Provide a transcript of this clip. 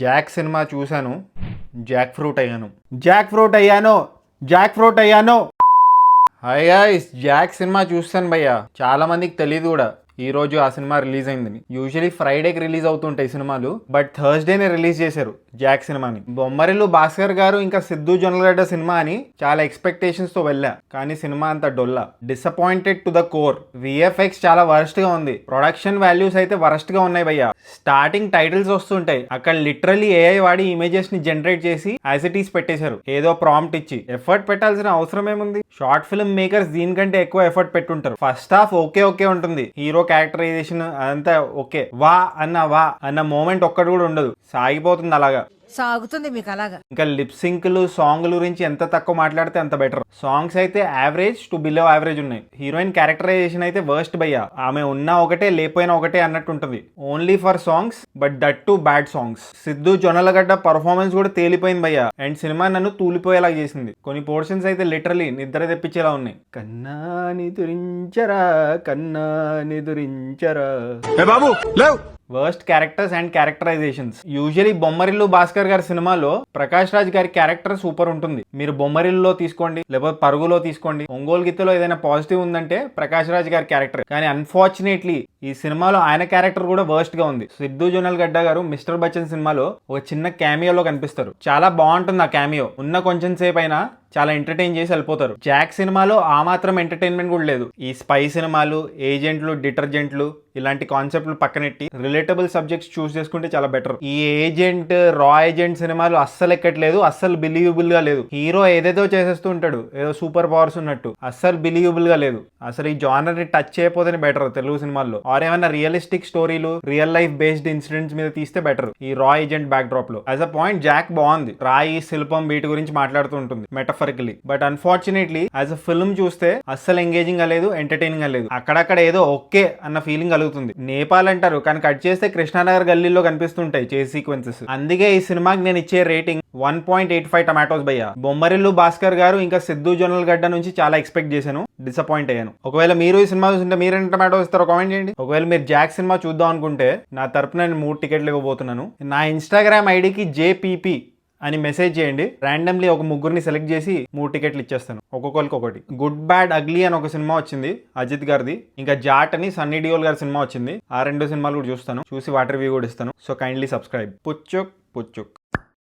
Jack cinema చూశాను, Jack fruit అయ్యాను. Jack fruit అయ్యాను, జాక్ ఫ్రూట్ అయ్యాను. హాయ్ గైస్, జాక్ సినిమా చూస్తాను భయ్యా. చాలా మందికి తెలియదు కూడా ఈ రోజు ఆ సినిమా రిలీజ్ అయిందని. యూజువలీ ఫ్రైడేకి రిలీజ్ అవుతుంటాయి సినిమాలు, బట్ థర్స్డేనే రిలీజ్ చేశారు జాక్ సినిమాని. బొమ్మరిల్లు భాస్కర్ గారు ఇంకా సిద్ధు జొన్నలగడ్డ సినిమా అని చాలా ఎక్స్పెక్టేషన్స్ తో వెళ్ళా, కానీ సినిమా అంతా డొల్లా. Disappointed to the core. VFX చాలా వరస్ట్ గా ఉంది, ప్రొడక్షన్ వాల్యూస్ అయితే వరస్ట్ గా ఉన్నాయి భయ్యా. స్టార్టింగ్ టైటిల్స్ వస్తుంటాయి, అక్కడ లిటరల్లీ ఏఐ వాడి ఇమేజెస్ ని జనరేట్ చేసి యాజ్ ఇట్ ఈస్ పెట్టేశారు, ఏదో ప్రాంప్ట్ ఇచ్చి. ఎఫర్ట్ పెట్టాల్సిన అవసరం ఏముంది? షార్ట్ ఫిల్మ్ మేకర్స్ దీనికంటే ఎక్కువ ఎఫర్ట్ పెట్టుంటారు. ఫస్ట్ హాఫ్ ఓకే ఓకే ఉంటుంది, హీరో క్యారెక్టరైజేషన్ అదంతా ఓకే, వా అన్న మూమెంట్ ఒక్కటి కూడా ఉండదు, సాగిపోతుంది అలాగా సాగుతుంది మీకు అలాగా. ఇంకా లిప్ సింక్లు సాంగ్ల గురించి ఎంత తక్కువ మాట్లాడితే అంత బెటర్. సాంగ్స్ అయితే యావరేజ్ టు బిలో యావరేజ్ ఉన్నాయి. హీరోయిన్ క్యారెక్టరైజేషన్ అయితే వర్స్ట్ భయ్యా. ఆమె ఉన్నా ఒకటే లేకపోయినా ఒకటే అన్నట్టు ఉంటుంది, only for songs, but that to bad songs. Siddhu Jonnalagadda performance కూడా తేలిపోయింది భయ్యా, అండ్ సినిమా నన్ను తూలిపోయేలా చేసింది. కొన్ని పోర్షన్స్ అయితే లిటరలీ నిద్ర తెప్పించేలా ఉన్నాయి. కన్నా నిదురించరా, కన్నా నిదురించరా బాబు. Worst characters and characterisations. Usually Bommarillu Bhaskar గారి సినిమాలో ప్రకాష్ రాజ్ గారి క్యారెక్టర్ సూపర్ ఉంటుంది. మీరు బొమ్మరిల్లులో తీసుకోండి, లేకపోతే పరుగులో తీసుకోండి, ఒంగోలు గిత్తలో ఏదైనా పాజిటివ్ ఉందంటే ప్రకాష్ రాజ్ గారి క్యారెక్టర్. కానీ అన్ఫార్చునేట్లీ ఈ సినిమాలో ఆయన క్యారెక్టర్ కూడా వర్స్ట్ గా ఉంది. సిద్ధు జొన్నలగడ్డ గారు మిస్టర్ బచ్చన్ సినిమాలో ఒక చిన్న క్యామియోలో కనిపిస్తారు, చాలా బాగుంటుంది ఆ క్యామియో. ఉన్న కొంచెం సేపు అయినా చాలా ఎంటర్టైన్ చేసి వెళ్ళిపోతారు. జాక్ సినిమాలో ఆ మాత్రం ఎంటర్టైన్మెంట్ కూడా లేదు. ఈ స్పై సినిమాలు, ఏజెంట్లు, డిటర్జెంట్లు ఇలాంటి కాన్సెప్ట్లు పక్కనెట్టి రిలేటబుల్ సబ్జెక్ట్స్ చూస్ చేసుకుంటే చాలా బెటర్. ఈ ఏజెంట్, రా ఏజెంట్ సినిమాలు అస్సలు ఎక్కట్లేదు, అస్సలు బిలీవబుల్ గా లేదు. హీరో ఏదేదో చేసేస్తూ ఉంటాడు, ఏదో సూపర్ పవర్స్ ఉన్నట్టు, అస్సలు బిలీవబుల్ గా లేదు. అసలు ఈ జానర్ ని టచ్ చేయకపోతేనే బెటర్ తెలుగు సినిమాల్లో. ఆర్ ఏమైనా రియలిస్టిక్ స్టోరీలు, రియల్ లైఫ్ బేస్డ్ ఇన్సిడెంట్స్ మీద తీస్తే బెటర్. ఈ రా ఏజెంట్ బ్యాక్ డ్రాప్ లో యాజ్ అ పాయింట్ జాక్ బాగుంది, రాయి శిల్పం వీటి గురించి మాట్లాడుతూ ఉంటుంది metaphorically. But unfortunately as a film చూస్తే అస్సలు ఎంగేజింగ్ గా లేదు, ఎంటర్టైనింగ్ గా లేదు. అక్కడక్కడ ఏదో ఓకే అన్న ఫీలింగ్ కలుగుతుంది. నేపాల్ అంటారు, కానీ కట్ చేస్తే కృష్ణానగర్ గల్లీలో కనిపిస్తుంటాయి చేస్ సీక్వెన్సెస్. అందుకే ఈ సినిమాకి నేను ఇచ్చే రేటింగ్ 1.85 టమాటోస్ భయ్యా. బొమ్మరిల్లు భాస్కర్ గారు ఇంకా సిద్ధు జొన్నలగడ్డ నుంచి చాలా ఎక్స్పెక్ట్ చేశాను, డిసప్పాయింట్ అయ్యాను. ఒకవేళ మీరు ఈ సినిమా చూస్తుంటే మీరు ఎన్ని టమాటోస్ ఇస్తారో కామెంట్ చేయండి. ఒకవేళ మీరు జాక్ సినిమా చూద్దాం అనుకుంటే నా తరపున నేను 3 టికెట్లు ఇవ్వబోతున్నాను. నా ఇన్స్టాగ్రామ్ ఐడికి JPP అని మెసేజ్ చేయండి. ర్యాండమ్లీ ఒక ముగ్గురిని సెలెక్ట్ చేసి 3 టికెట్లు ఇచ్చేస్తాను, ఒక్కొక్కరికి ఒకటి. గుడ్ బ్యాడ్ అగ్లీ అని ఒక సినిమా వచ్చింది అజిత్ గారిది, ఇంకా జాట్ అని సన్నీ డియోల్ గారి సినిమా వచ్చింది. ఆ 2 సినిమాలు కూడా చూస్తాను, చూసి వాటర్ రివ్యూ కూడా ఇస్తాను. So kindly subscribe. పుచ్చుక్ పుచ్చుక్.